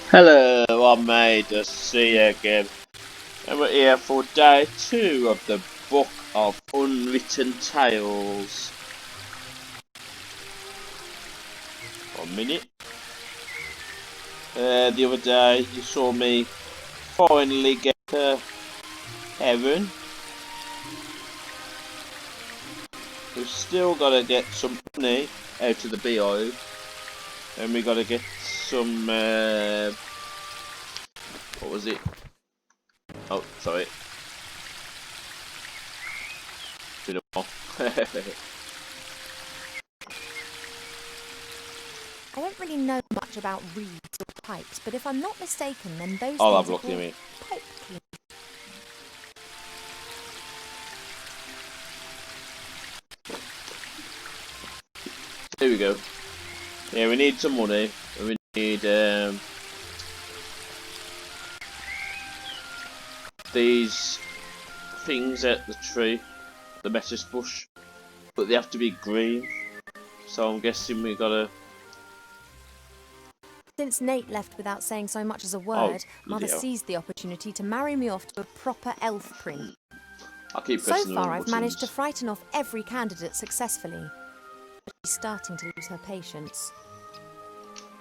Hello, I'm made to see you again, and we're here for day 2 of the book of Unwritten Tales. 1 minute. The other day you saw me finally get to heaven. We've still got to get some money out of the beehive, and we got to get some, what was it? Oh, sorry. Been a while. I don't really know much about reeds or pipes, but if I'm not mistaken, then those I'll have things a are look at called me. pipe cleaners. Here we go. Yeah, we need some money. We need these things at the tree, the lettuce bush, but they have to be green. So I'm guessing we gotta. Since Nate left without saying so much as a Oh, word, bloody Mother hell. seized the opportunity to marry me off to a proper elf prince. I keep So pressing the far, wrong I've managed to buttons. frighten off every candidate successfully, but she's starting to lose her patience.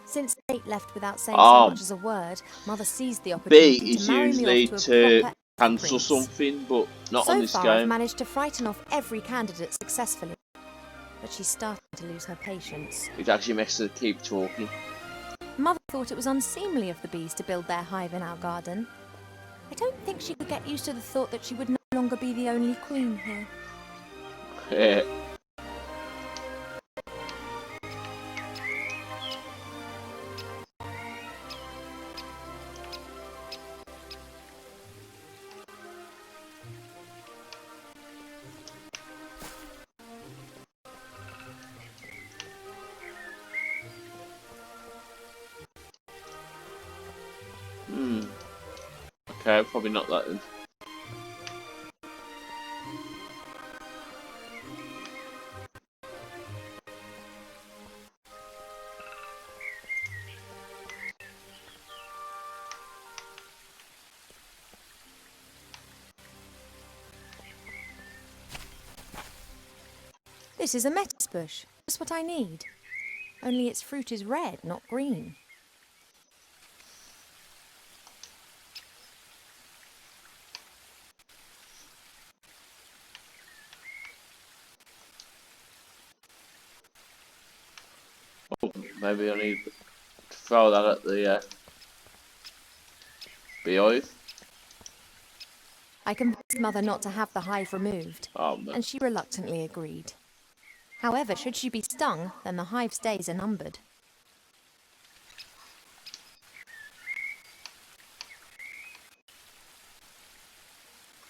Since Nate left without saying so much as a word, Mother seized the B opportunity to is marry me off usually to a to proper elf cancel prince. something, but not on So this far, I've game. managed to frighten off every candidate successfully, but she's starting to lose her patience. It actually makes her keep talking. Mother thought it was unseemly of the bees to build their hive in our garden. I don't think she could get used to the thought that she would no longer be the only queen here. Okay, probably not that then. This is a lettuce bush, just what I need. Only its fruit is red, not green. Oh, maybe I need to throw that at the beehive. I convinced Mother not to have the hive removed, Oh man. and she reluctantly agreed. However, should she be stung, then the hive's days are numbered.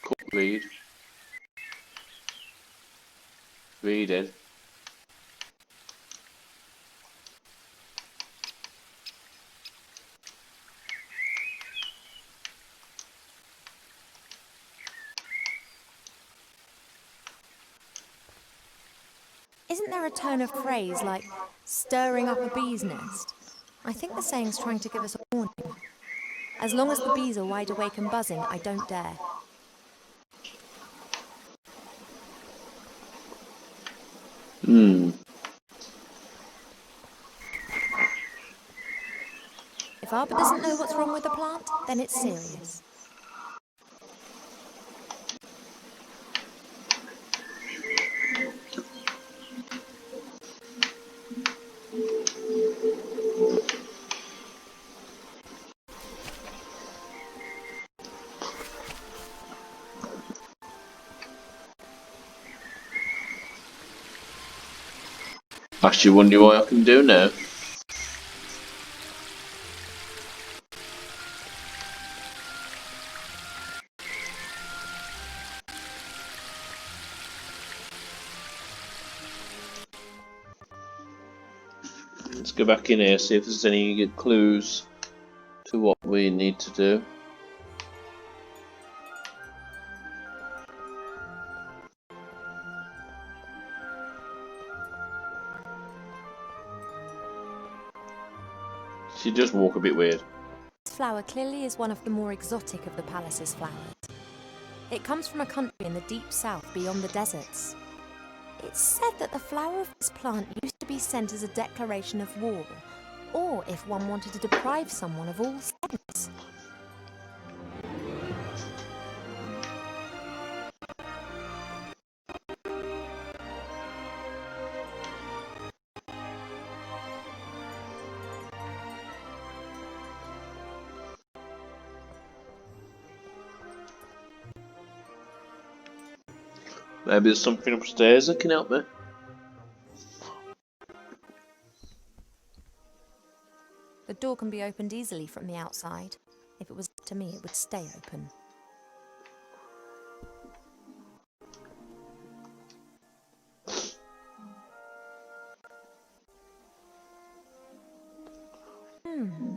Cook reed. Reeded. Isn't there a tone of phrase like stirring up a bee's nest? I think the saying's trying to give us a warning. As long as the bees are wide awake and buzzing, I don't dare. If Arbor doesn't know what's wrong with the plant, then it's serious. Actually wonder what I can do now. Let's go back in here, see if there's any clues to what we need to do. She does walk a bit weird. flower clearly is one of the more exotic of the palace's flowers. It comes from a country in the deep south beyond the deserts. It's said that the flower of this plant used to be sent as a declaration of war, or if one wanted to deprive someone of all sense. Maybe there's something upstairs that can help me. The door can be opened easily from the outside. If it was up to me, it would stay open.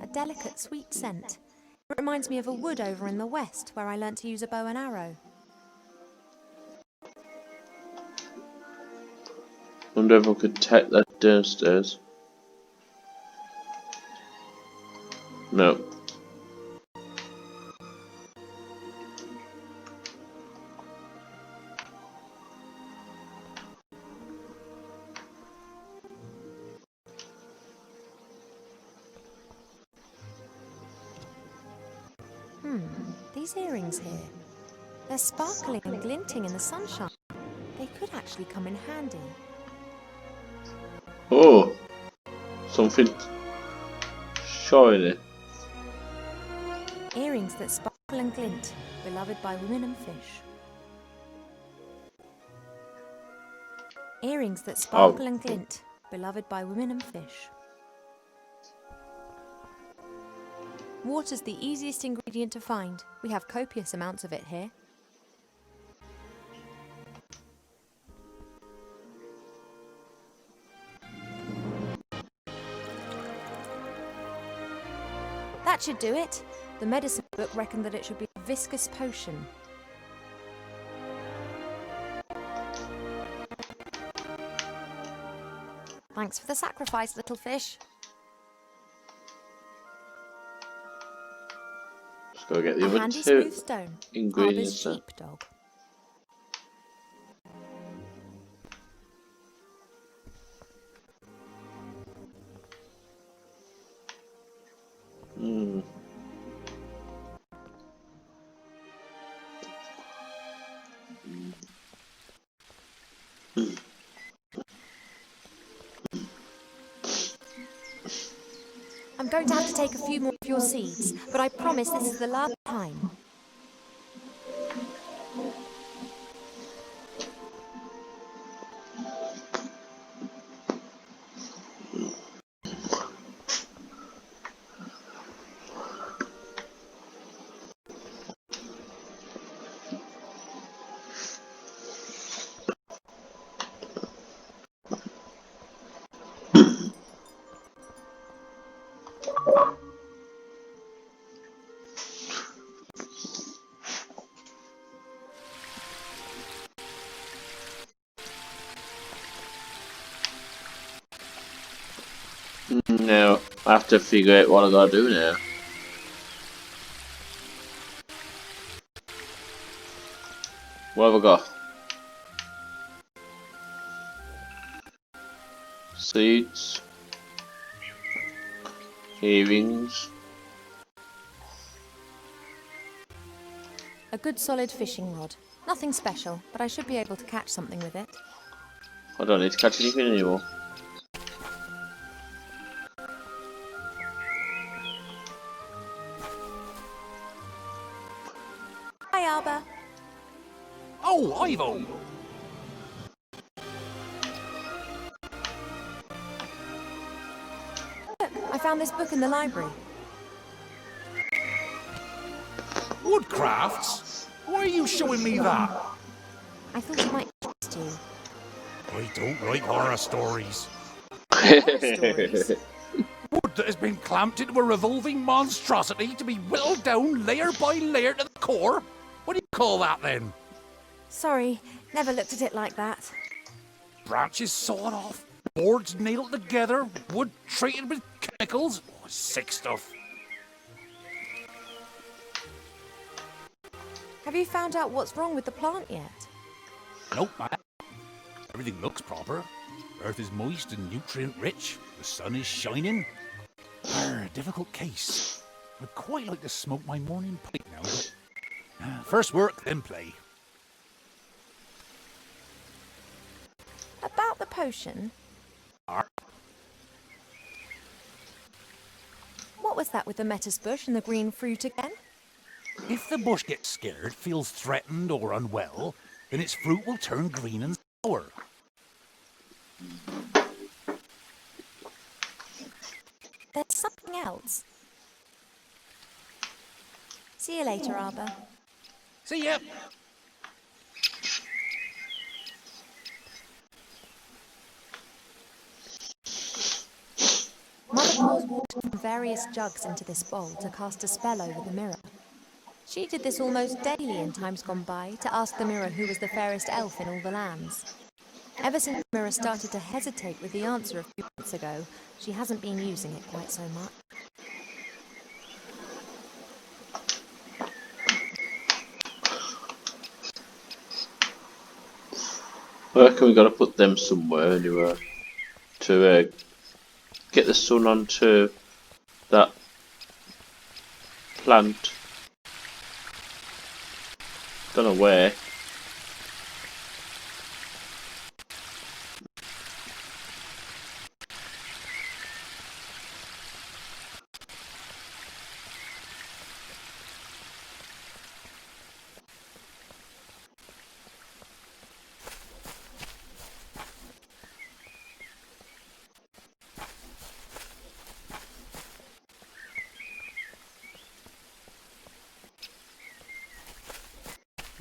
A delicate, sweet scent. It reminds me of a wood over in the west where I learnt to use a bow and arrow. Wonder if I could take that downstairs. No. These earrings here. They're sparkling and glinting in the sunshine. They could actually come in handy. Oh, something shiny. Earrings that sparkle and glint, beloved by women and fish. Earrings that sparkle and glint, beloved by women and fish. Water's the easiest ingredient to find. We have copious amounts of it here. That should do it. The medicine book reckoned that it should be a viscous potion. Thanks for the sacrifice, little fish. Let's go get the A other handy two smooth stone. ingredients. Harbour's sheepdog. I'm going to have to take a few more of your seeds, but I promise this is the last time. Now, I have to figure out what I gotta do now. What have I got? Seeds. Earrings. A good solid fishing rod. Nothing special, but I should be able to catch something with it. I don't need to catch anything anymore. Hi, Arba. Oh, Ivo! I found this book in the library. Woodcrafts? Why are you showing me that? I thought it might interest you. I don't like horror stories. Stories. Wood that has been clamped into a revolving monstrosity to be whittled down layer by layer to the core? What do you call that then? Sorry, never looked at it like that. Branches sawed off, boards nailed together, wood treated with chemicals. Oh, sick stuff. Have you found out what's wrong with the plant yet? Nope, man. Everything looks proper. Earth is moist and nutrient-rich. The sun is shining. Difficult case. I'd quite like to smoke my morning pipe now, but... first work, then play. About the potion? What was that with the metis bush and the green fruit again? If the bush gets scared, feels threatened or unwell, then its fruit will turn green and sour. There's something else. See you later, Arbor. See ya! Mother pours water from various jugs into this bowl to cast a spell over the mirror. She did this almost daily in times gone by to ask the mirror who was the fairest elf in all the lands. Ever since the mirror started to hesitate with the answer a few months ago, she hasn't been using it quite so much. I reckon we got to put them somewhere anyway to get the sun onto that plant. Don't know where.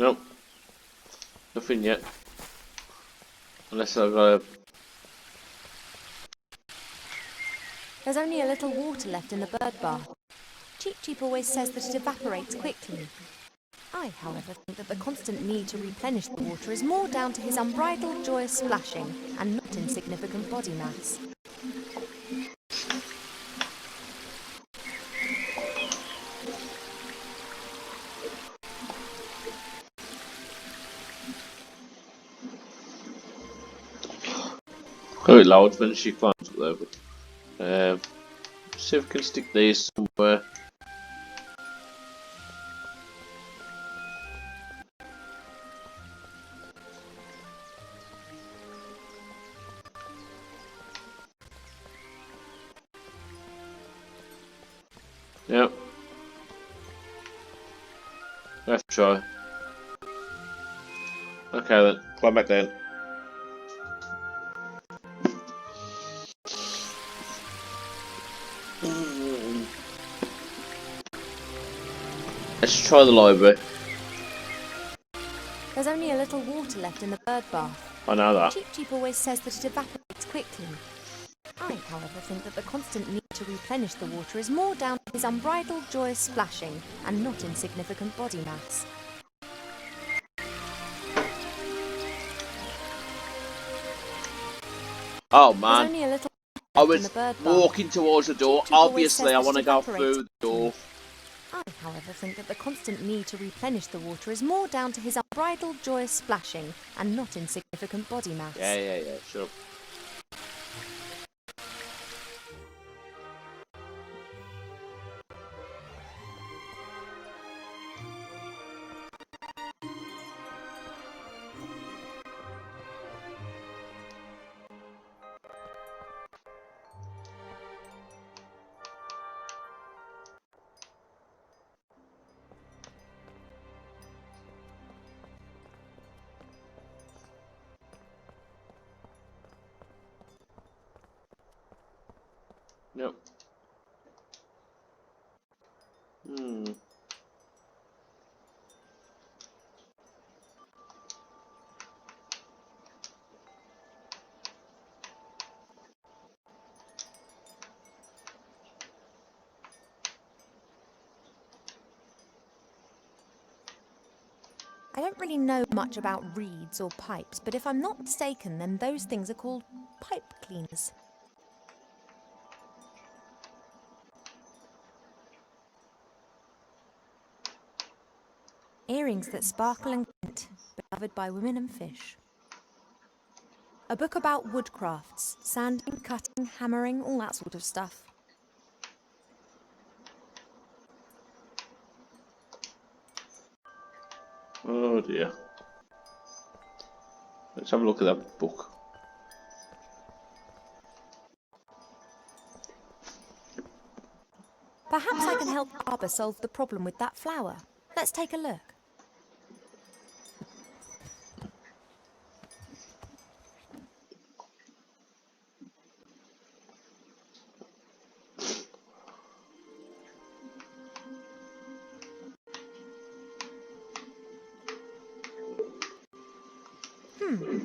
Nope. Nothing yet. Unless I've got a... There's only a little water left in the bird bath. Cheep Cheep always says that it evaporates quickly. I, however, think that the constant need to replenish the water is more down to his unbridled joyous splashing and not insignificant body mass. Quite loud when she climbs up there, but see if we can stick these somewhere. Yep. Let's try. Okay then, climb back down. Let's try the library. There's only a little water left in the bird bath. I know that. Cheep Cheep always says that it evaporates quickly. I, however, think that the constant need to replenish the water is more down to his unbridled joyous splashing and not insignificant body mass. Oh There's man, only a little I water left in was the bird bath. walking towards the door. Cheep Cheep always Obviously, says I that want to it go evaporates through the door. I, however, think that the constant need to replenish the water is more down to his unbridled joyous splashing and not insignificant body mass. Yeah, sure. Yep. I don't really know much about reeds or pipes, but if I'm not mistaken, then those things are called pipe cleaners. Earrings that sparkle and glint, beloved by women and fish. A book about woodcrafts, sanding, cutting, hammering, all that sort of stuff. Oh dear. Let's have a look at that book. Perhaps I can help Arbor solve the problem with that flower. Let's take a look.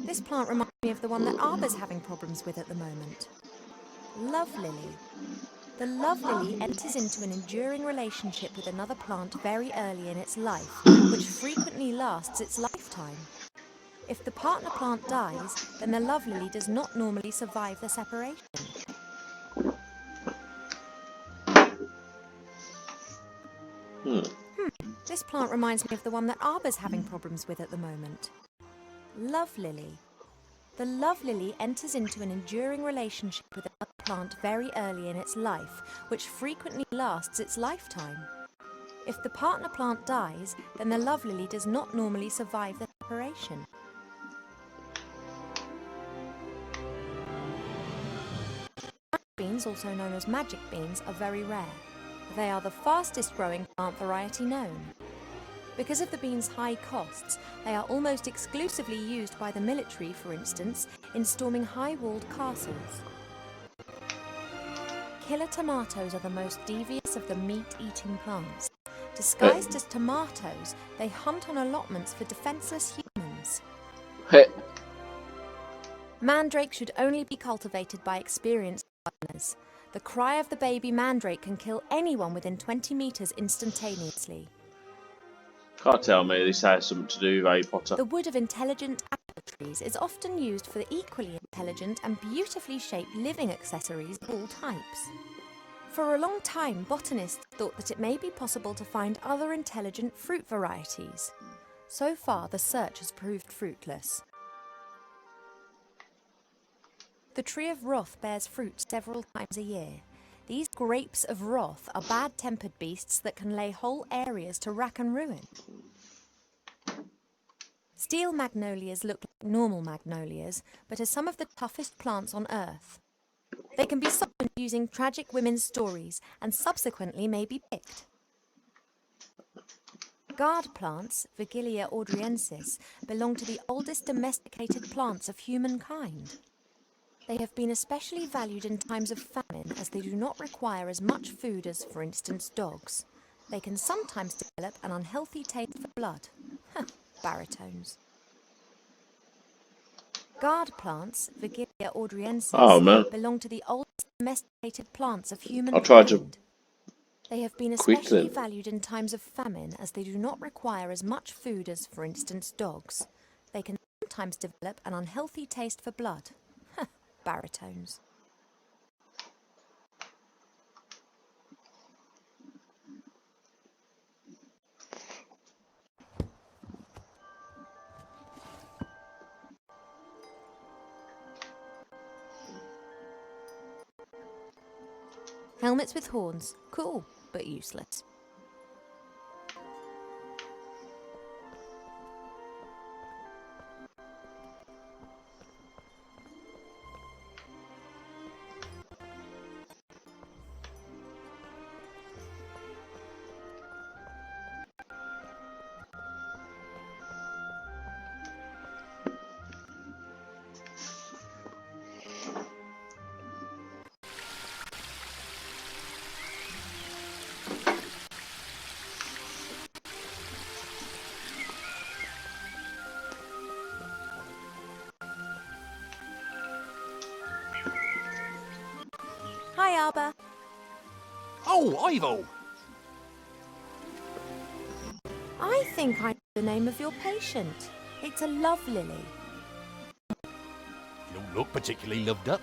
This plant reminds me of the one that Arbor's having problems with at the moment. Love lily. The love lily enters into an enduring relationship with another plant very early in its life, which frequently lasts its lifetime. If the partner plant dies, then the love lily does not normally survive the separation. This plant reminds me of the one that Arbor's having problems with at the moment. Love lily. The love lily enters into an enduring relationship with another plant very early in its life, which frequently lasts its lifetime. If the partner plant dies, then the love lily does not normally survive the separation. Beans, also known as magic beans, are very rare. They are the fastest growing plant variety known. Because of the beans' high costs, they are almost exclusively used by the military, for instance, in storming high-walled castles. Killer tomatoes are the most devious of the meat-eating plants. Disguised as tomatoes, they hunt on allotments for defenseless humans. Hey. Mandrake should only be cultivated by experienced gardeners. The cry of the baby mandrake can kill anyone within 20 metres instantaneously. Can't tell me this has something to do with Harry Potter. The wood of intelligent apple trees is often used for the equally intelligent and beautifully shaped living accessories of all types. For a long time, botanists thought that it may be possible to find other intelligent fruit varieties. So far, the search has proved fruitless. The tree of wrath bears fruit several times a year. These grapes of wrath are bad-tempered beasts that can lay whole areas to rack and ruin. Steel magnolias look like normal magnolias, but are some of the toughest plants on Earth. They can be softened using tragic women's stories and subsequently may be picked. Guard plants, Vigilia audriensis, belong to the oldest domesticated plants of humankind. They have been especially valued in times of famine as they do not require as much food as, for instance, dogs. They can sometimes develop an unhealthy taste for blood. Baritones. Guard plants, Vigilia audriensis, belong to the oldest domesticated plants of humankind. I'll try to They have been especially valued in times of famine as they do not require as much food as, for instance, dogs. They can sometimes develop an unhealthy taste for blood. Baritones. Helmets with horns. Cool, but useless. Hi, Arbor. Oh, Ivo! I think I know the name of your patient. It's a love lily. You don't look particularly loved up.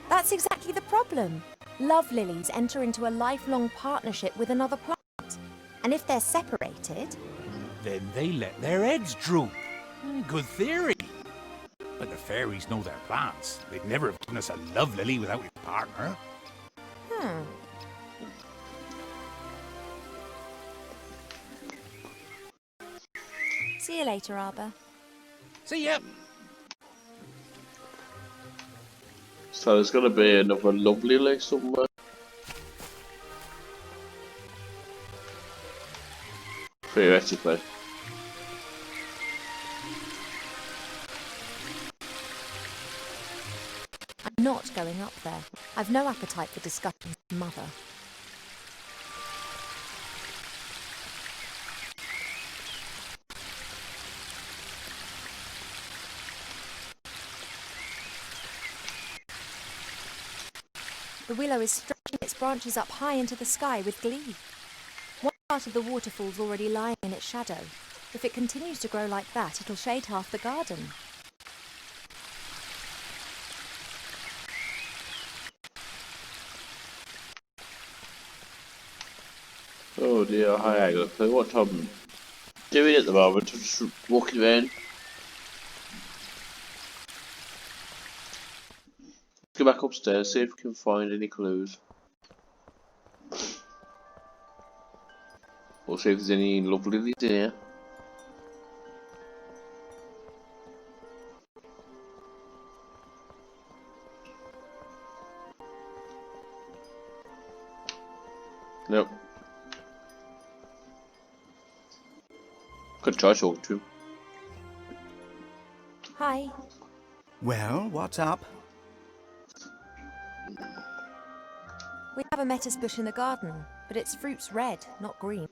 That's exactly the problem. Love lilies enter into a lifelong partnership with another plant. And if they're separated... Then they let their heads droop. Good theory. But the fairies know their plants. They'd never have given us a love lily without a partner. Hmm. See you later, Arbor. See ya. So there's got to be another lovely lake somewhere. Theoretically. I'm not going up there. I've no appetite for discussions with Mother. The willow is stretching its branches up high into the sky with glee. One part of the waterfall's already lying in its shadow. If it continues to grow like that, it'll shade half the garden. Oh dear, hi Agatha. What I'm doing at the moment, I'm just walking around. Let's go back upstairs, see if we can find any clues. Or see if there's any lovely lilies in here. Nope. Could try talking to him. Hi. Well, what's up? We have a lettuce bush in the garden, but its fruit's red, not green.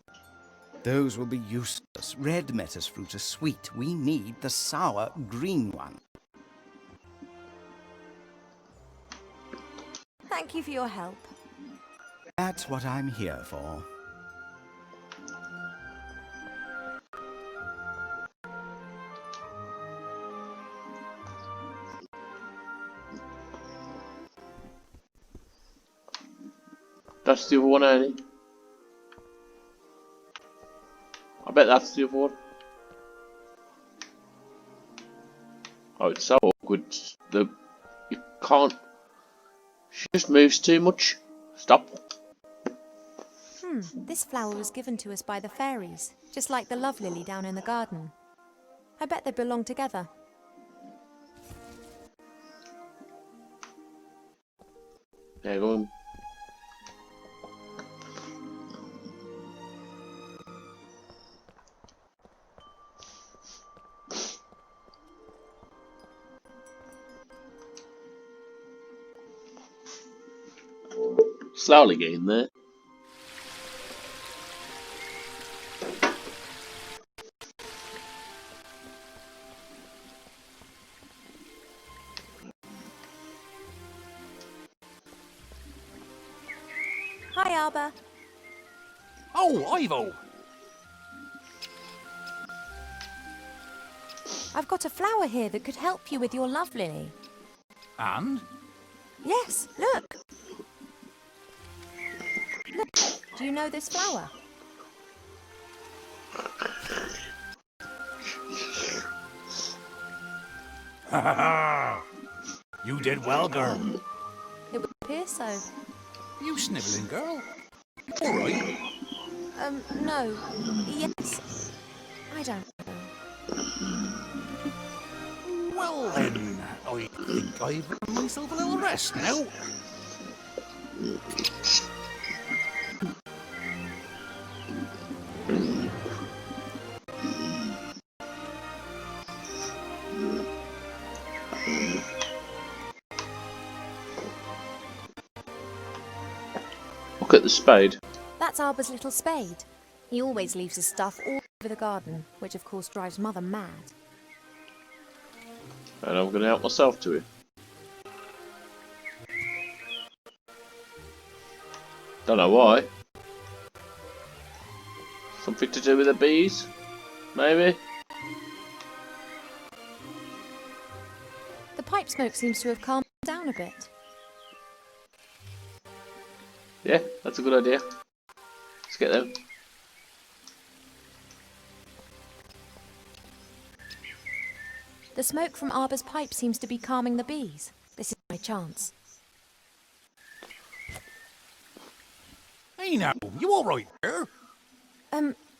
Those will be useless. Red lettuce fruit are sweet. We need the sour green one. Thank you for your help. That's what I'm here for. That's the other one, Annie. I bet that's the other one. Oh, it's so awkward. You can't. She just moves too much. Stop. This flower was given to us by the fairies, just like the love lily down in the garden. I bet they belong together. There you go. Slowly getting there. Hi, Arbor. Oh, Ivo! I've got a flower here that could help you with your love lily. And? Yes, look. Look, do you know this flower? Ha ha ha! You did well, girl. It would appear so. You snivelling, girl? All right. No. Yes. I don't know. Well then, I think I've earned myself a little rest now. Look at the spade. That's Arbor's little spade. He always leaves his stuff all over the garden, which of course drives Mother mad. And I'm going to help myself to it. Don't know why. Something to do with the bees? Maybe? The pipe smoke seems to have calmed down a bit. Yeah, that's a good idea. Let's get them. The smoke from Arbor's pipe seems to be calming the bees. This is my chance. Hey now, you all right there?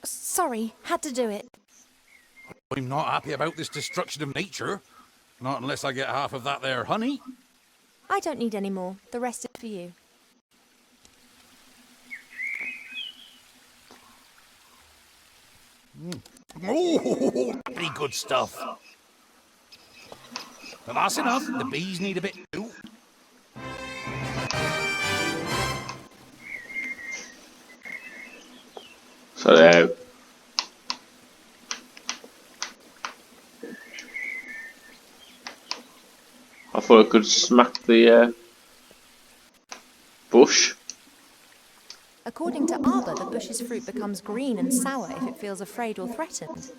Sorry, had to do it. I'm not happy about this destruction of nature. Not unless I get half of that there honey. I don't need any more. The rest is for you. Oh, very good stuff. But that's enough. The bees need a bit too. So there. I thought I could smack the bush. According to Arbor, the bush's fruit becomes green and sour if it feels afraid or threatened.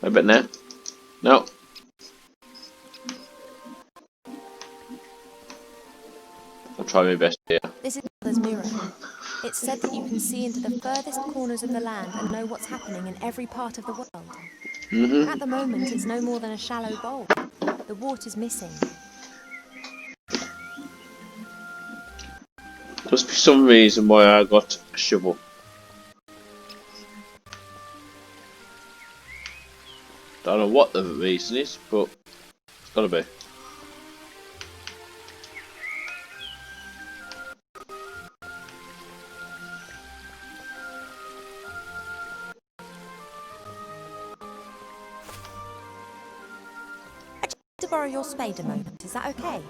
I bet now. No. I'll try my best here. This is Mother's mirror. It's said that you can see into the furthest corners of the land and know what's happening in every part of the world. At the moment, it's no more than a shallow bowl. The water's missing. Must be some reason why I got a shovel. Don't know what the reason is, but it's gotta be. To borrow your spade a moment, is that okay?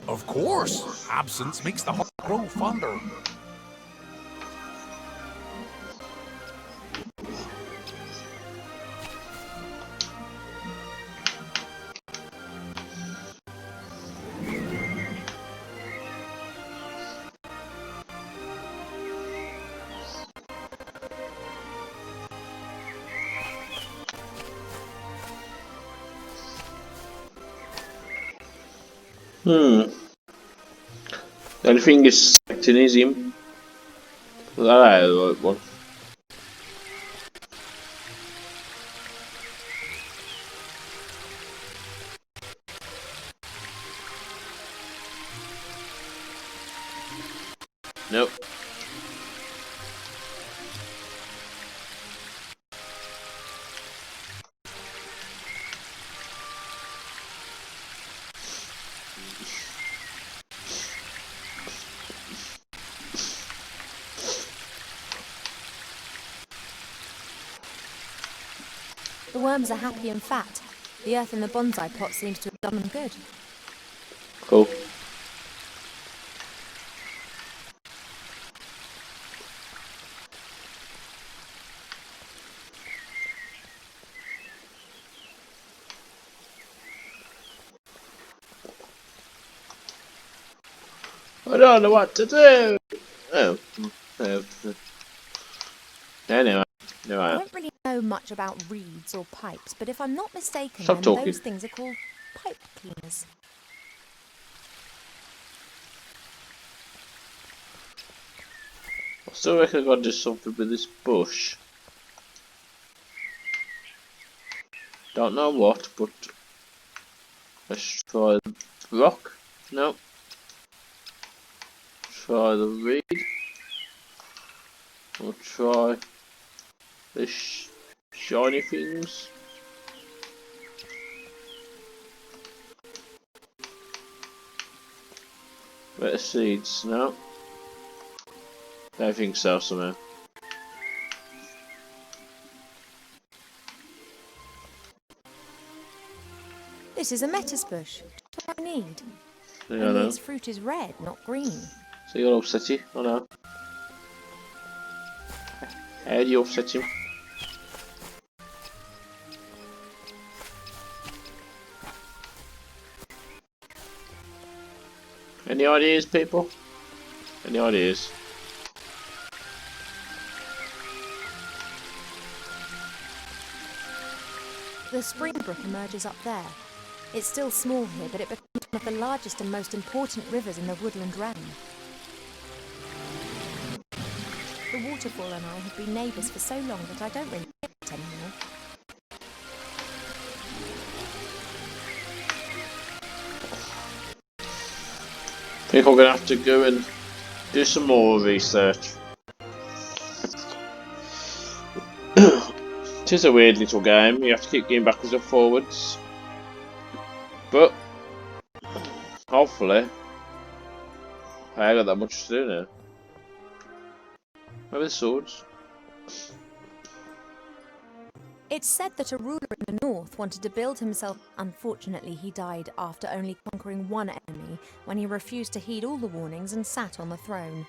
Of course. Absence makes the heart grow fonder. The only thing is selecting is him. Was that the right one? Nope. The worms are happy and fat. The earth in the bonsai pot seems to have done them good. Cool. I don't know what to do. Oh. Anyway, no, I don't really know much about reeds or pipes, but if I'm not mistaken, Stop then talking. those things are called pipe cleaners. I still reckon I gotta do something with this bush. Don't know what, but let's try the rock. No. Try the reed. We'll try the shiny things. Better seeds, no. Don't think so somehow. This is a metis bush. Just what I need. Yeah, I Only know. its fruit is red, not green. So you'll upset you? I know. How do you upset him? Any ideas, people? Any ideas? The spring brook emerges up there. It's still small here, but it becomes one of the largest and most important rivers in the woodland realm. The waterfall and I have been neighbours for so long that I don't really get anymore. I think I'm gonna have to go and do some more research. It is a weird little game. You have to keep going backwards and forwards, but hopefully I ain't got that much to do now. Maybe the swords. It's said that a ruler in the north wanted to build himself. Unfortunately, he died after only conquering one enemy when he refused to heed all the warnings and sat on the throne.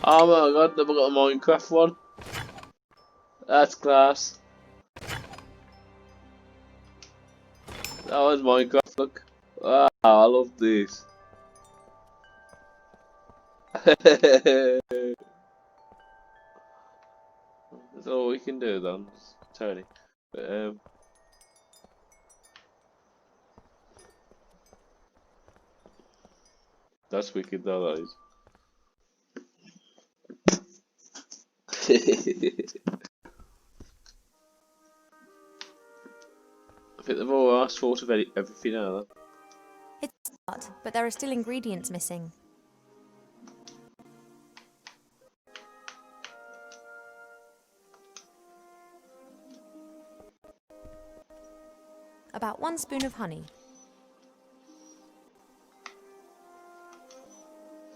Oh my god, never got a Minecraft one. That's class. That was Minecraft, look. Wow, I love this. That's all we can do then, Tony. But, that's wicked though, that is. I think they've all asked for everything now. It's hard, but there are still ingredients missing. About 1 spoon of honey.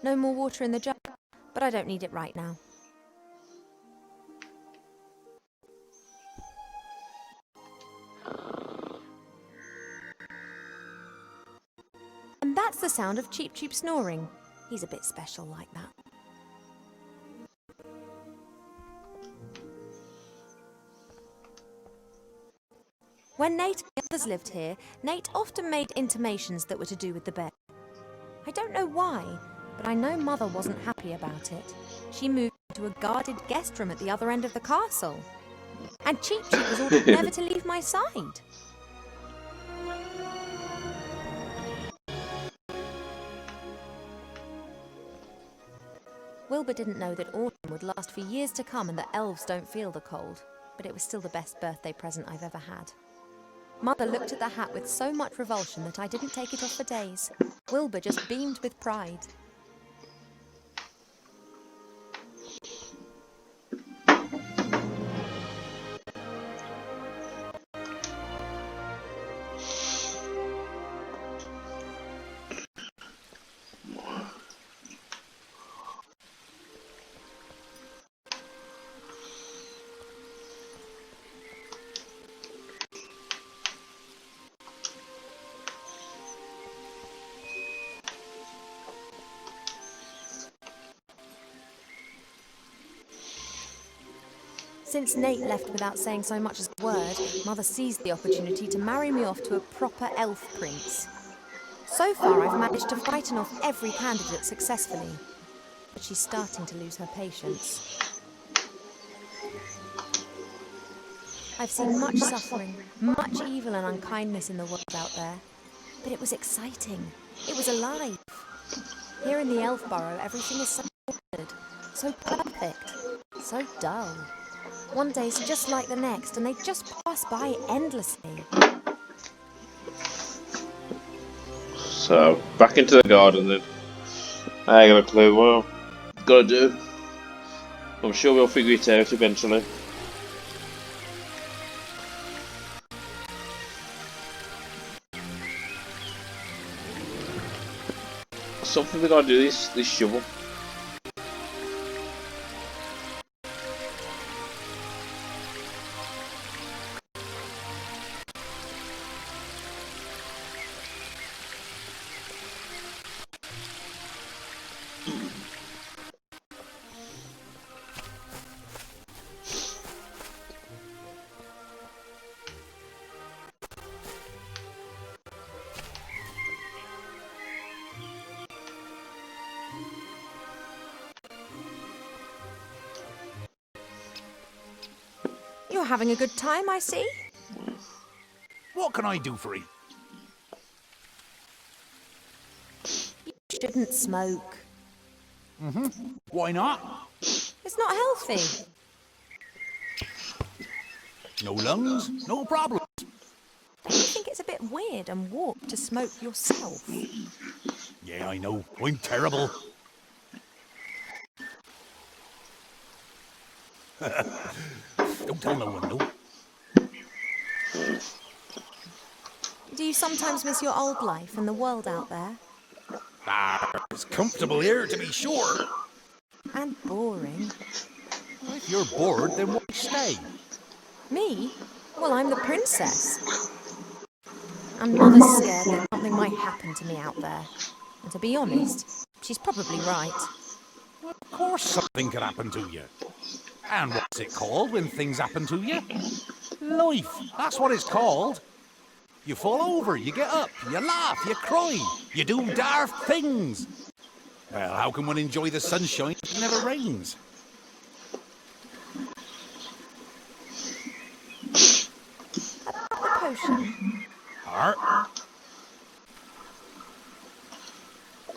No more water in the jar, but I don't need it right now. And that's the sound of Cheep Cheep snoring. He's a bit special like that. When Nate and the others lived here, Nate often made intimations that were to do with the bed. I don't know why, but I know Mother wasn't happy about it. She moved into a guarded guest room at the other end of the castle. And Cheep Cheep was ordered never to leave my side. Wilbur didn't know that autumn would last for years to come and that elves don't feel the cold, but it was still the best birthday present I've ever had. Mother looked at the hat with so much revulsion that I didn't take it off for days. Wilbur just beamed with pride. Since Nate left without saying so much as a word, Mother seized the opportunity to marry me off to a proper elf prince. So far, I've managed to frighten off every candidate successfully, but she's starting to lose her patience. I've seen much suffering, much evil and unkindness in the world out there, but it was exciting. It was alive. Here in the Elf Burrow, everything is so ordered, so perfect, so dull. One day's just like the next, and they just pass by endlessly. So, back into the garden then. I ain't got a clue what I've got to do. I'm sure we'll figure it out eventually. Something we gotta do this shovel. You're having a good time, I see. What can I do for you? shouldn't smoke. Why not? It's not healthy. No lungs, no problem. Don't you think it's a bit weird and warped to smoke yourself? Yeah, I know. I'm terrible. Don't tell no one, though. Do you sometimes miss your old life and the world out there? It's comfortable here, to be sure. And boring. Well, if you're bored, then why stay? Me? Well, I'm the princess. And Mother's scared that something might happen to me out there. And to be honest, she's probably right. Of course something could happen to you. And what's it called when things happen to you? Life. That's what it's called. You fall over, you get up, you laugh, you cry, you do daft things. Well, how can one enjoy the sunshine if it never rains? The potion? Art?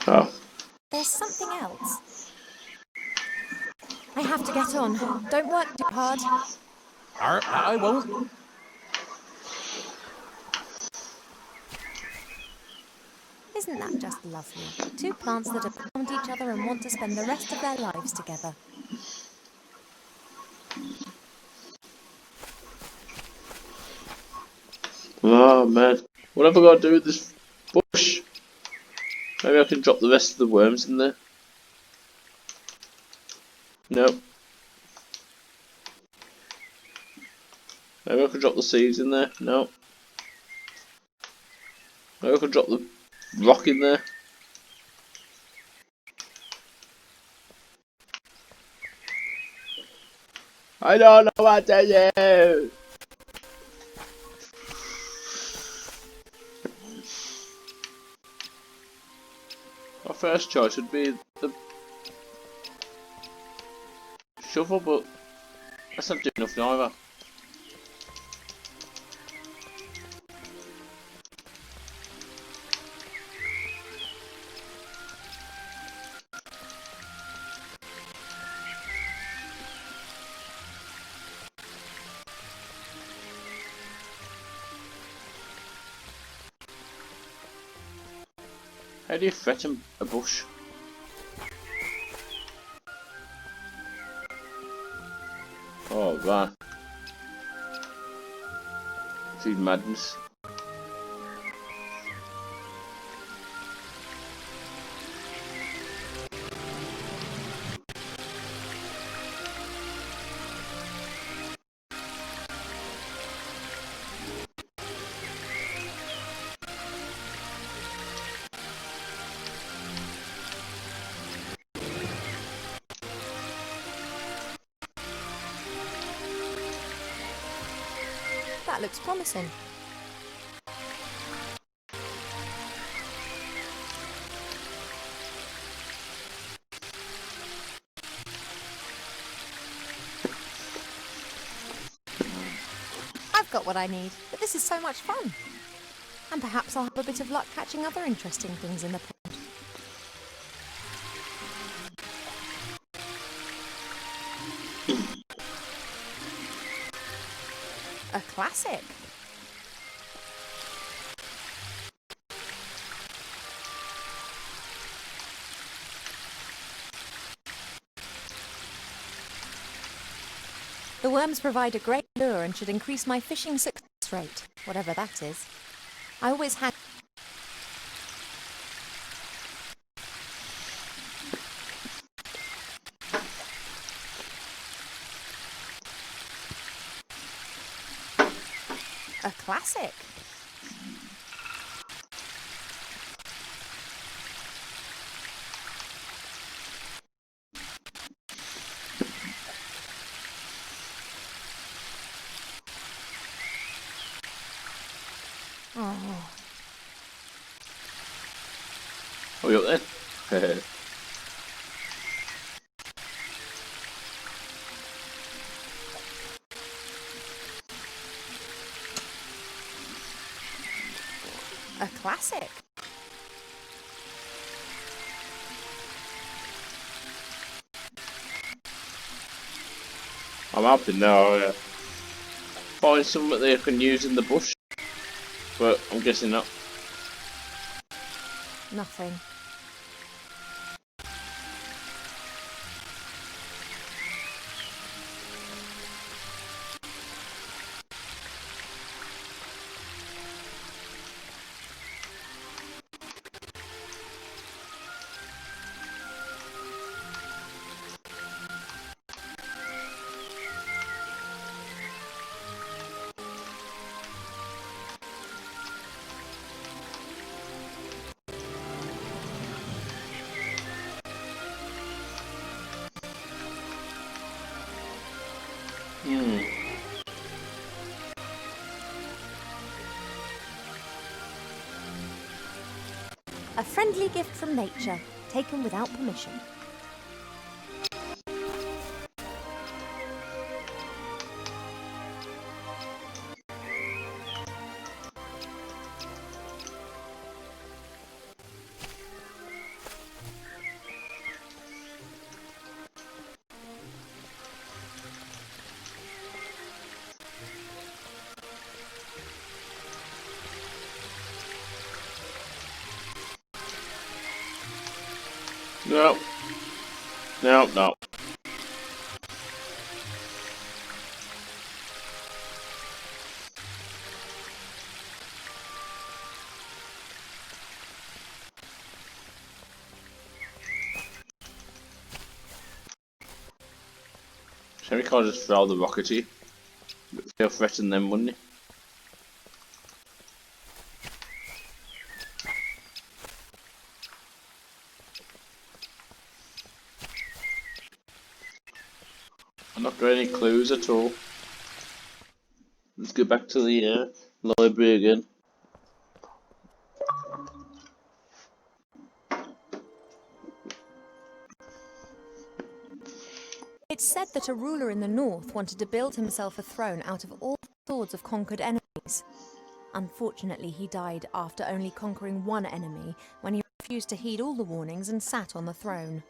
Oh. There's something else. I have to get on. Don't work too hard. Art, that I won't. Isn't that just lovely? Two plants that have found each other and want to spend the rest of their lives together. Oh man, what have I got to do with this bush? Maybe I can drop the rest of the worms in there. Nope. Maybe I can drop the seeds in there. No. Maybe I can drop the rock in there. I don't know what to do. My first choice would be the shovel, but that's not doing nothing either. How do you threaten a bush? Oh man. This is madness. That looks promising. I've got what I need, but this is so much fun. And perhaps I'll have a bit of luck catching other interesting things in the pond. A classic. The worms provide a great lure and should increase my fishing success rate, whatever that is. I always had... A classic. Oh, Are we up then? a classic. I'm hoping now find something that they can use in the bush, but I'm guessing not. Nothing. A friendly gift from nature, taken without permission. No. No, no. So we can't just throw the rocket at you. They'll threaten them, wouldn't it? I'm not getting any clues at all. Let's go back to the library again. It's said that a ruler in the north wanted to build himself a throne out of all swords of conquered enemies. Unfortunately, he died after only conquering one enemy when he refused to heed all the warnings and sat on the throne.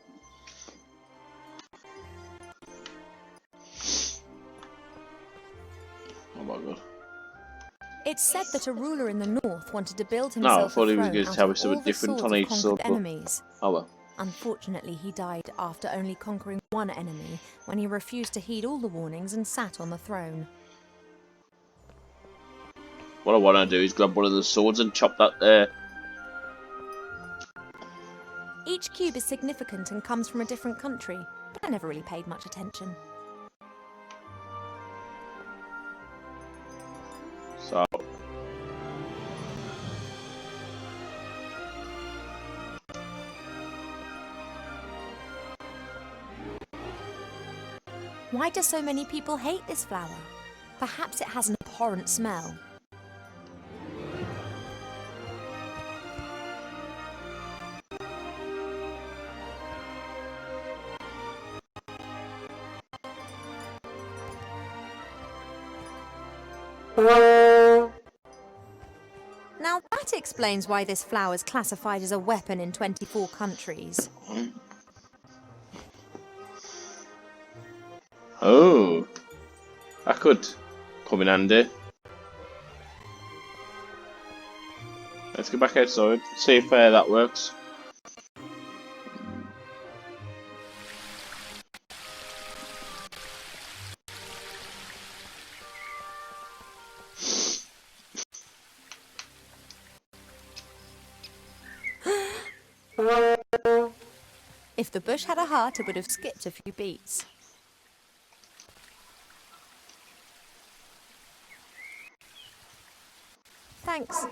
Oh my god. It's said that a ruler in the north wanted to build No, I himself thought a he was throne going to out tell me of all something the different swords on of each sword, conquered but enemies. oh well. Unfortunately, he died after only conquering one enemy when he refused to heed all the warnings and sat on the throne. What I want to do is grab one of the swords and chop that there. Each cube is significant and comes from a different country, but I never really paid much attention. So. Why do so many people hate this flower? Perhaps it has an abhorrent smell. Now that explains why this flower is classified as a weapon in 24 countries. Oh. That could come in handy. Let's go back outside, see if that works. If the bush had a heart, it would have skipped a few beats. Thanks.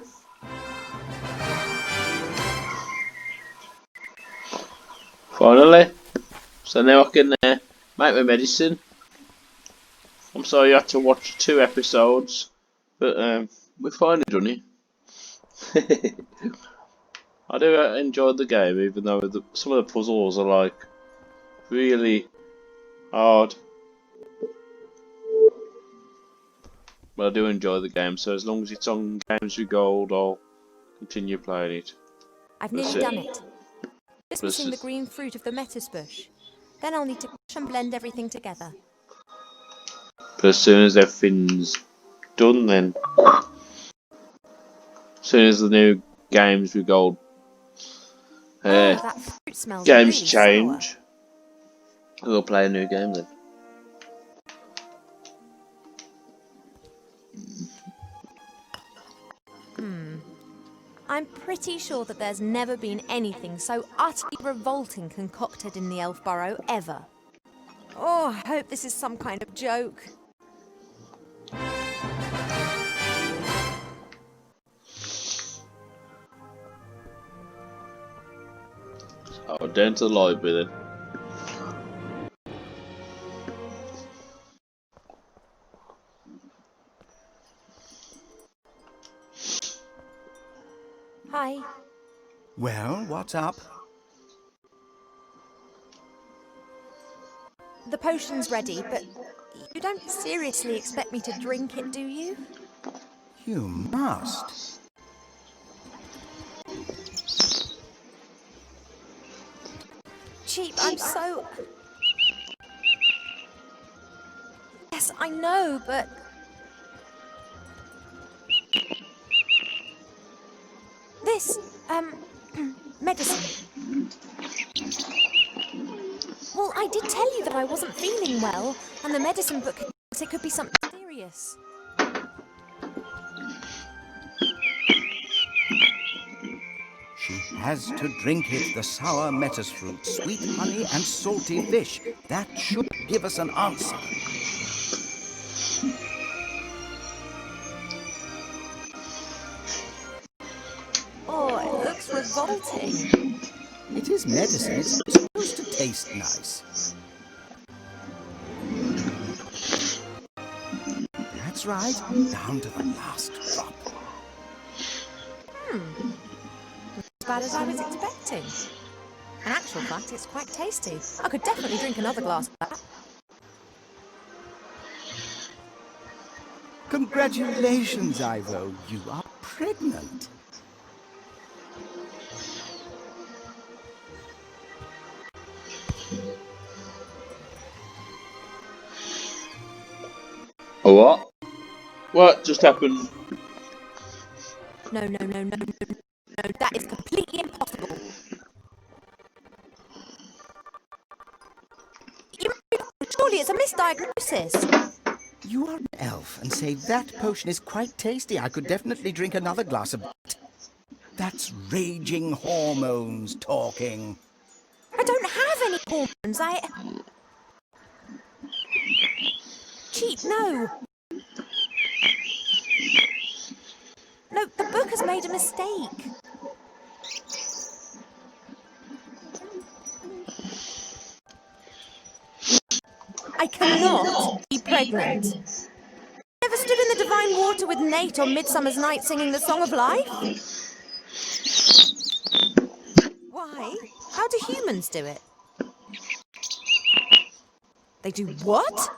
Finally. So now I can make my medicine. I'm sorry you had to watch 2 episodes, but we finally done it. I do enjoy the game, even though some of the puzzles are like really hard. But I do enjoy the game, so as long as it's on Games with Gold, I'll continue playing it. I've That's nearly it. done it. Just This missing the is- green fruit of the lettuce bush. Then I'll need to crush and blend everything together. But as soon as everything's done, then as soon as the new games with gold That fruit smells games really change, we'll play a new game then. sour. I'm pretty sure that there's never been anything so utterly revolting concocted in the Elf Burrow ever. Oh, I hope this is some kind of joke. So down to the library then. Hi. Well, what's up? The potion's ready, but you don't seriously expect me to drink it, do you? You must. Cheap, I'm so... Yes, I know, but... This, medicine. Well, I did tell you that I wasn't feeling well, and the medicine book said it could be something serious. She has to drink it, the sour metis fruit, sweet honey and salty fish. That should give us an answer. Oh, it looks revolting. It is medicine. It's supposed to taste nice. That's right, down to the last drop. As bad as I was expecting. In actual fact, it's quite tasty. I could definitely drink another glass of that. Congratulations, Ivo. You are pregnant. A what? What just happened? No, that is completely impossible. Surely it's a misdiagnosis. You are an elf and say that potion is quite tasty. I could definitely drink another glass of it. That's raging hormones talking. I don't have any hormones. Cheap, no. No, the book has made a mistake. I cannot be pregnant. Never stood in the divine water with Nate on Midsummer's Night singing the Song of Life? Why? How do humans do it? They do what?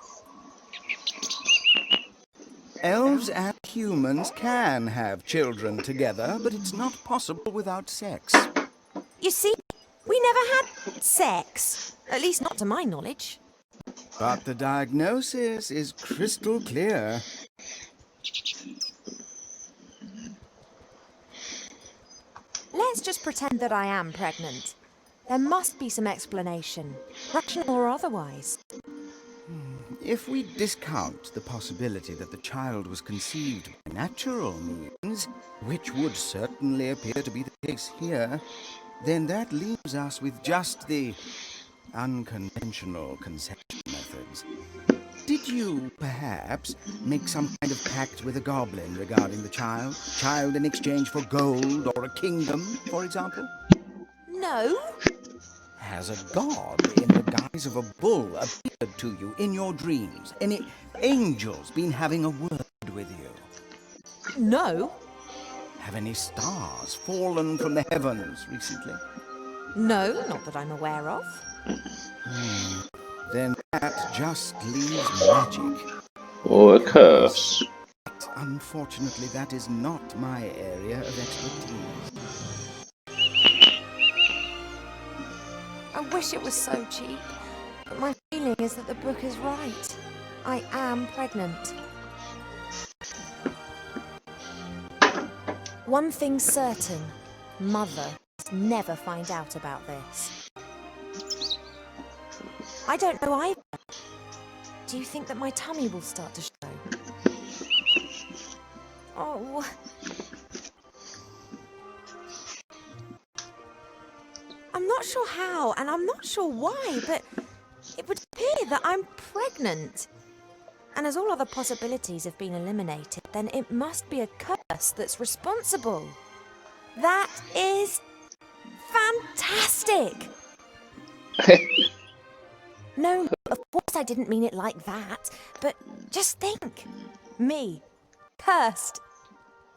Elves and humans can have children together, but it's not possible without sex. You see, we never had sex. At least not to my knowledge. But the diagnosis is crystal clear. Let's just pretend that I am pregnant. There must be some explanation, rational or otherwise. If we discount the possibility that the child was conceived by natural means, which would certainly appear to be the case here, then that leaves us with just the unconventional conception methods. Did you, perhaps, make some kind of pact with a goblin regarding the child? Child in exchange for gold or a kingdom, for example? No. Has a god in the guise of a bull appeared to you in your dreams? Any angels been having a word with you? No. Have any stars fallen from the heavens recently? No, not that I'm aware of. Then that just leaves magic. Or a curse? Unfortunately, that is not my area of expertise. I wish it was so cheap, but my feeling is that the book is right. I am pregnant. One thing's certain. Mother must never find out about this. I don't know either. Do you think that my tummy will start to show? Oh. I'm not sure how, and I'm not sure why, but it would appear that I'm pregnant. And as all other possibilities have been eliminated, then it must be a curse that's responsible. That is fantastic! No, of course I didn't mean it like that, but just think. Me, cursed.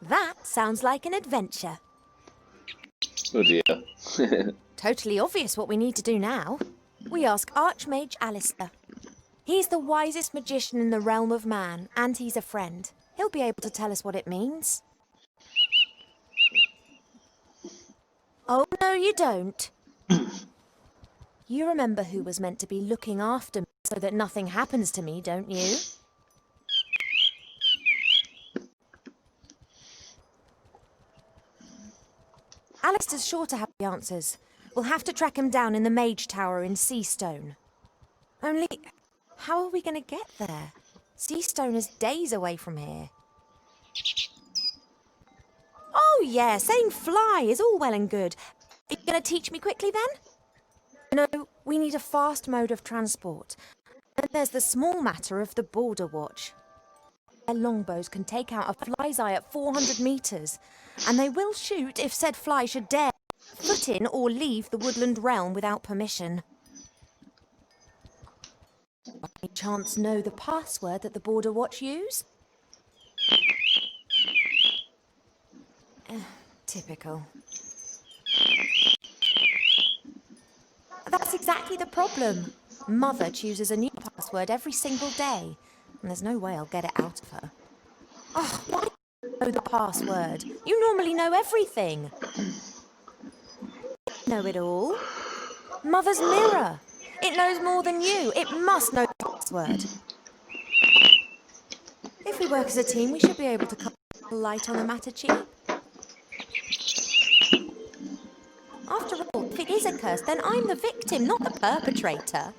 That sounds like an adventure. Oh dear. Totally obvious what we need to do now. We ask Archmage Alistair. He's the wisest magician in the realm of man, and he's a friend. He'll be able to tell us what it means. Oh, no, you don't. You remember who was meant to be looking after me so that nothing happens to me, don't you? Alistair's sure to have the answers. We'll have to track him down in the Mage Tower in Seastone. Only, how are we going to get there? Seastone is days away from here. Oh yeah, saying fly is all well and good. Are you going to teach me quickly then? No, we need a fast mode of transport. And there's the small matter of the Border Watch. Their longbows can take out a fly's eye at 400 metres, and they will shoot if said fly should dare foot in or leave the woodland realm without permission. By any chance know the password that the Border Watch use? Typical. That's exactly the problem. Mother chooses a new password every single day, and there's no way I'll get it out of her. Oh, why do you know the password? You normally know everything. Know it all. Mother's mirror. It knows more than you. It must know the password. If we work as a team, we should be able to cut a light on the matter, Chief. After all, if it is a curse, then I'm the victim, not the perpetrator.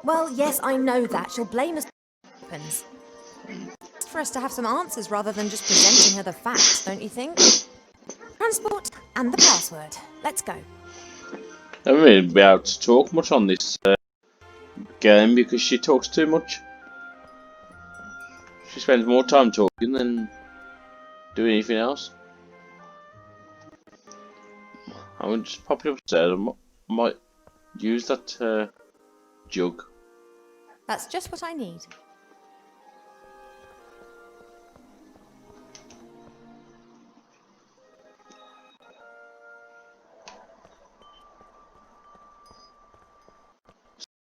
Well, yes, I know that. She'll blame us for what happens. It's for us to have some answers rather than just presenting her the facts, don't you think? Transport and the password. Let's go. I haven't really been able to talk much on this game because she talks too much. She spends more time talking than doing anything else. I'm going to just pop it upstairs. I might use that jug. That's just what I need.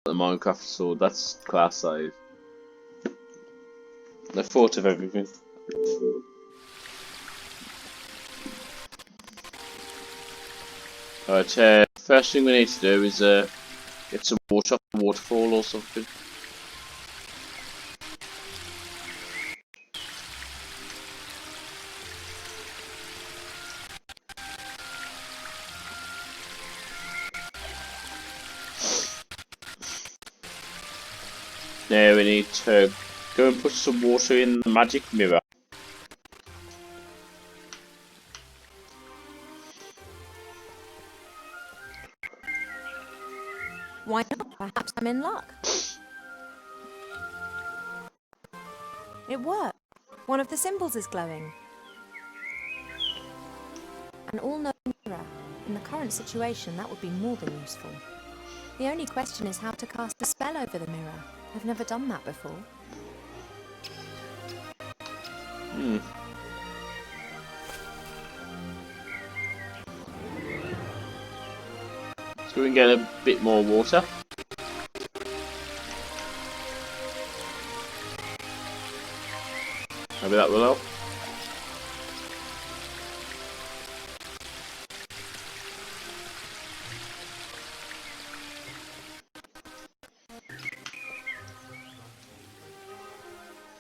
The Minecraft sword, that's class size. I thought of everything. Alright, first thing we need to do is get some water off the waterfall or something. Now we need to go and put some water in the magic mirror. Why not? Perhaps I'm in luck. It worked. One of the symbols is glowing. An all-knowing mirror. In the current situation, that would be more than useful. The only question is how to cast a spell over the mirror. I've never done that before. So we can get a bit more water. Maybe that will help.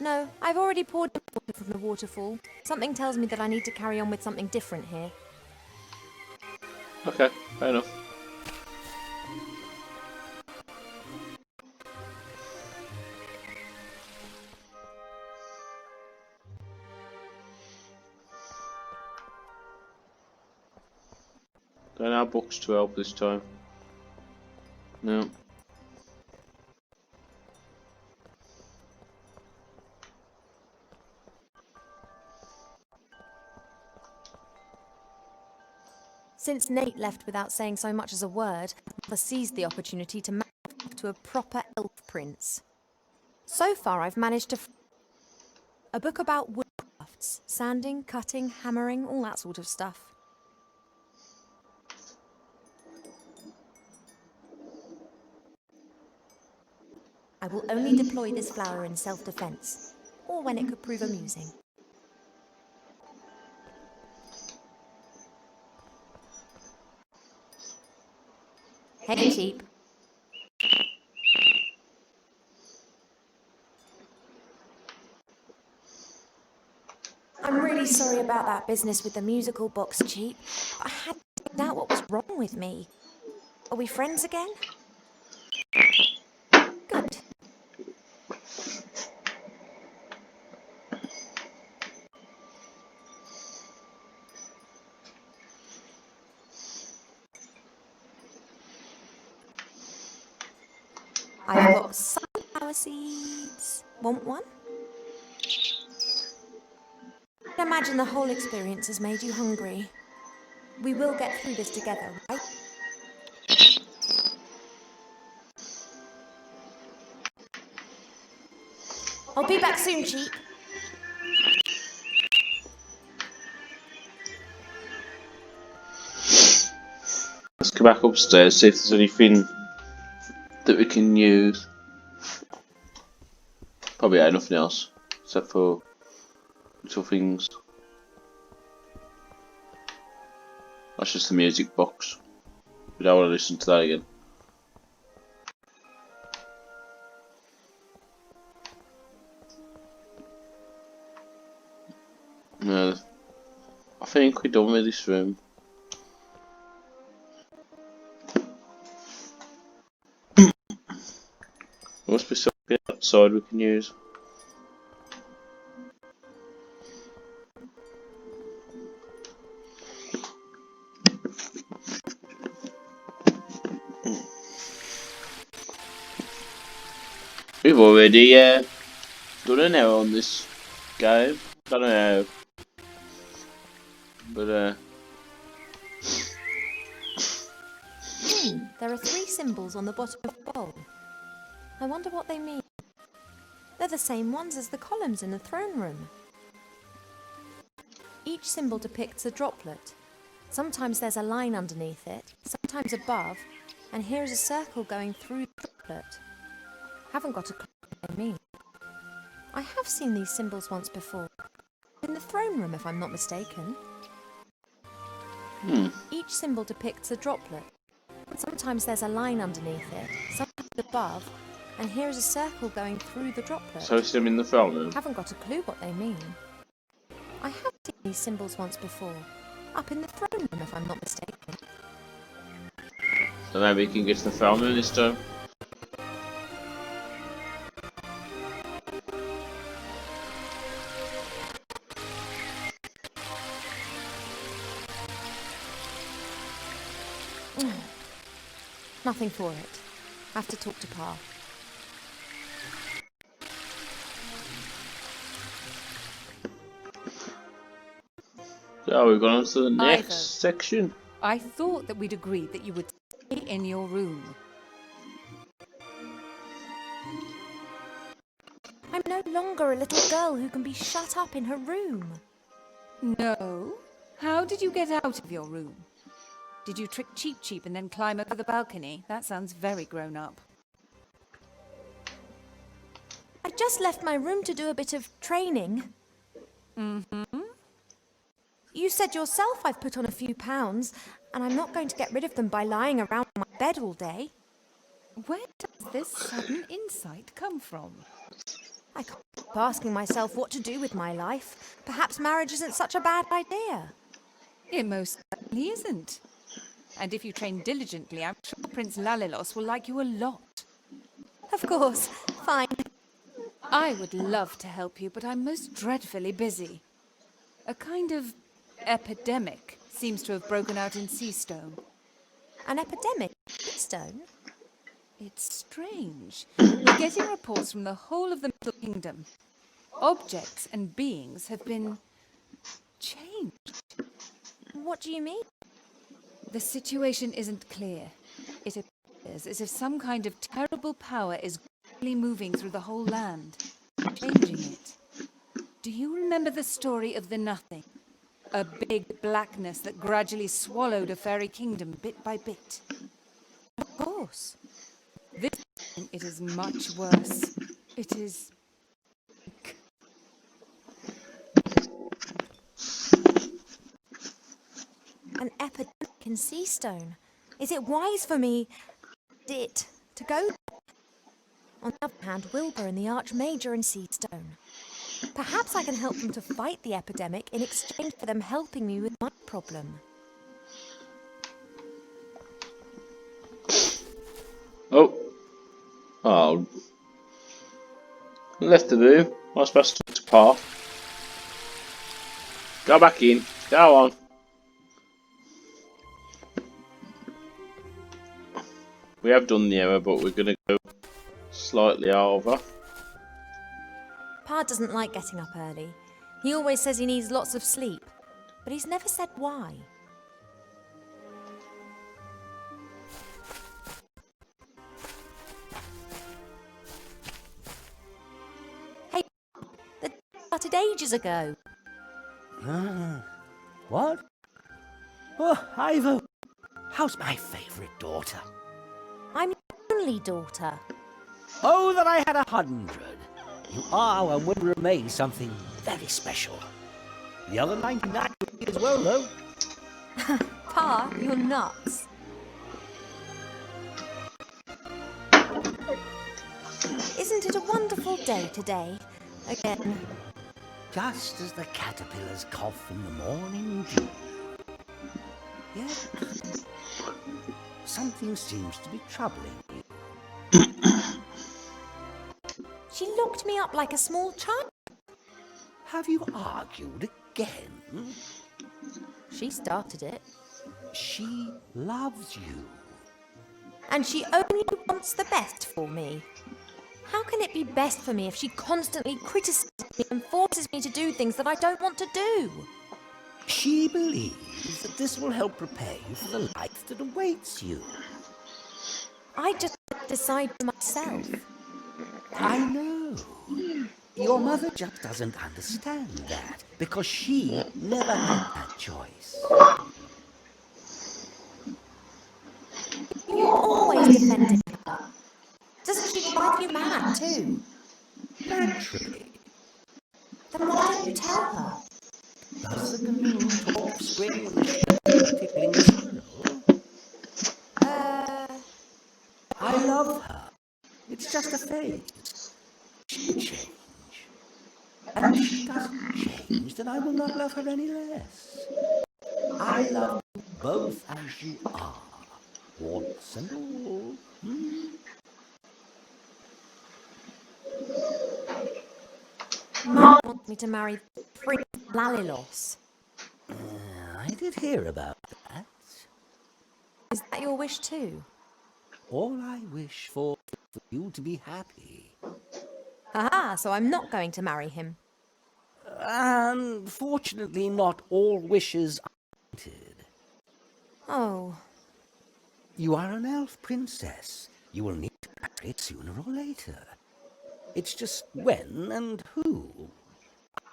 No, I've already poured the water from the waterfall. Something tells me that I need to carry on with something different here. Okay, fair enough. Don't have books to help this time. No. Since Nate left without saying so much as a word, Mother seized the opportunity to marry him to a proper elf prince. So far, I've managed to a book about woodcrafts, sanding, cutting, hammering, all that sort of stuff. I will only deploy this flower in self-defense, or when it could prove amusing. Hey, Cheap. I'm really sorry about that business with the musical box, Cheap. I had to find out what was wrong with me. Are we friends again? Good. I've got sunflower seeds. Want one? I imagine the whole experience has made you hungry. We will get through this together, right? I'll be back soon, Cheap. Let's go back upstairs, see if there's anything that we can use. Probably nothing else, except for little things. That's just the music box. We don't want to listen to that again. No, I think we're done with this room. There must be something outside we can use. We've already done an hour on this game. Don't know how, but There are 3 symbols on the bottom of the bowl. I wonder what they mean. They're the same ones as the columns in the throne room. Each symbol depicts a droplet. Sometimes there's a line underneath it, sometimes above, and here is a circle going through the droplet. Haven't got a clue what they mean. I have seen these symbols once before. In the throne room, if I'm not mistaken. Each symbol depicts a droplet. Sometimes there's a line underneath it, sometimes above, and here is a circle going through the droplet. so it's them in the throne room. Haven't got a clue what they mean. I have seen these symbols once before. Up in the throne room, if I'm not mistaken. So maybe we can get to the throne room this time. Nothing for it. Have to talk to Pa. So we've gone on to the next Ivor. section. I thought that we'd agreed that you would stay in your room. I'm no longer a little girl who can be shut up in her room. No? How did you get out of your room? Did you trick Cheap Cheap and then climb over the balcony? That sounds very grown up. I just left my room to do a bit of training. You said yourself I've put on a few pounds, and I'm not going to get rid of them by lying around my bed all day. Where does this sudden insight come from? I can't asking myself what to do with my life. Perhaps marriage isn't such a bad idea. It most certainly isn't. And if you train diligently, I'm sure Prince Lalilos will like you a lot. Of course, fine. I would love to help you, but I'm most dreadfully busy. A kind of epidemic seems to have broken out in Seastone. An epidemic in Seastone? It's strange. We're getting reports from the whole of the Middle Kingdom. Objects and beings have been changed. What do you mean? The situation isn't clear. It appears as if some kind of terrible power is gradually moving through the whole land, changing it. Do you remember the story of the Nothing? A big blackness that gradually swallowed a fairy kingdom bit by bit. Of course. This time it is much worse. It is... An epidemic in Seastone. Is it wise for me to go there? On the other hand, Wilbur and the Archmage are in Seastone. Perhaps I can help them to fight the epidemic in exchange for them helping me with my problem. Oh, left the room. I was supposed to talk to Pa. Go back in. Go on. We have done the error, but we're going to go slightly over. Pa doesn't like getting up early. He always says he needs lots of sleep, but he's never said why. Hey, the day started ages ago. What? Oh, Ivo! How's my favourite daughter? I'm your only daughter. Oh, that I had 100! You are and will remain something very special. The other 99 will be as well, though. Pa, you're nuts. Isn't it a wonderful day today? Again. Just as the caterpillars cough in the morning dew. Yet, something seems to be troubling you. She looked me up like a small child. Have you argued again? She started it. She loves you. And she only wants the best for me. How can it be best for me if she constantly criticizes me and forces me to do things that I don't want to do? She believes that this will help prepare you for the life that awaits you. I just decide for myself. I know. Your mother just doesn't understand that, because she never had that choice. You're always defending her. Doesn't she drive you mad too? Naturally. Then why don't you tell her? Does the canoe talk of spring when the shell tickling the swirl? I love her. It's just a phase. She'll change. And if she doesn't change, then I will not love her any less. I love you both as you are, warts and all. Mum wants me to marry Prince Lalilos. I did hear about that. Is that your wish too? All I wish for is for you to be happy. Aha, so I'm not going to marry him. Unfortunately, not all wishes are granted. Oh, You are an elf princess. You will need to marry sooner or later. It's just when and who.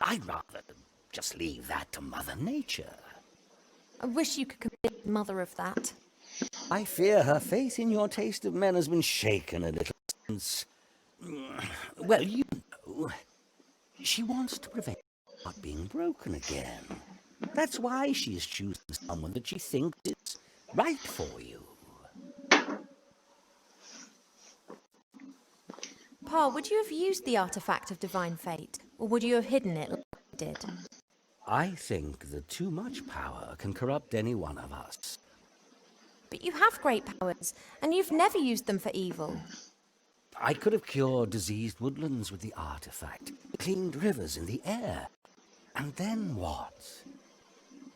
I'd rather just leave that to Mother Nature. I wish you could convince Mother of that. I fear her faith in your taste of men has been shaken a little since... Well, you know, she wants to prevent your heart being broken again. That's why she is choosing someone that she thinks is right for you. Pa, would you have used the artifact of divine fate, or would you have hidden it like I did? I think that too much power can corrupt any one of us. But you have great powers, and you've never used them for evil. I could have cured diseased woodlands with the artifact, cleaned rivers in the air. And then what?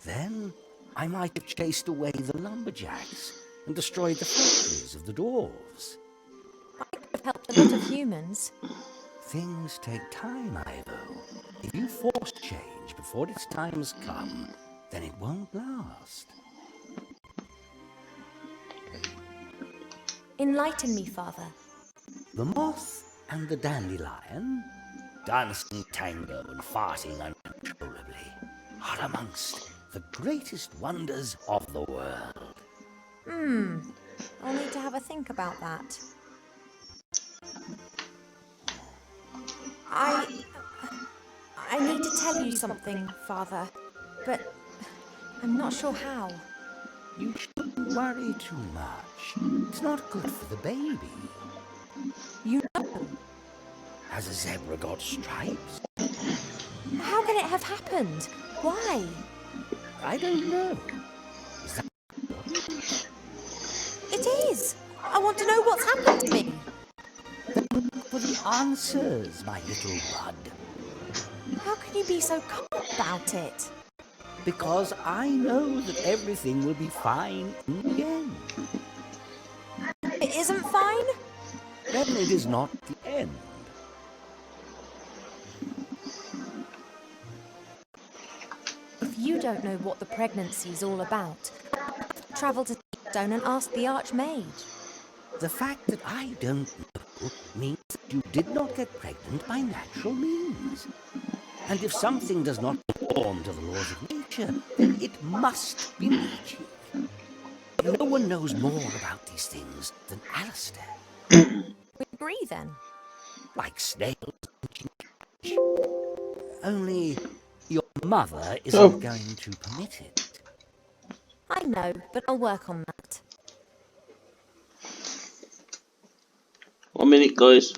Then I might have chased away the lumberjacks and destroyed the factories of the dwarves. I could have helped a lot of humans. Things take time, Ivo. If you force change before its time's come, then it won't last. Enlighten me, Father. The moth and the dandelion, dancing tango and farting uncontrollably, are amongst the greatest wonders of the world. I'll need to have a think about that. I need to tell you something, Father, but I'm not sure how. You shouldn't worry too much. It's not good for the baby. You know. Has a zebra got stripes? How can it have happened? Why? I don't know. It is! I want to know what's happened to me. For the answers, my little bud. How can you be so calm about it? Because I know that everything will be fine in the end. It isn't fine? Then it is not the end. If you don't know what the pregnancy is all about, travel to Stone and ask the Archmage. The fact that I don't know means that you did not get pregnant by natural means. And if something does not conform to the laws of nature, then it must be magic. No one knows more about these things than Alistair. We agree then. Like snails. Only your mother isn't going to permit it. I know, but I'll work on that. 1 minute, guys.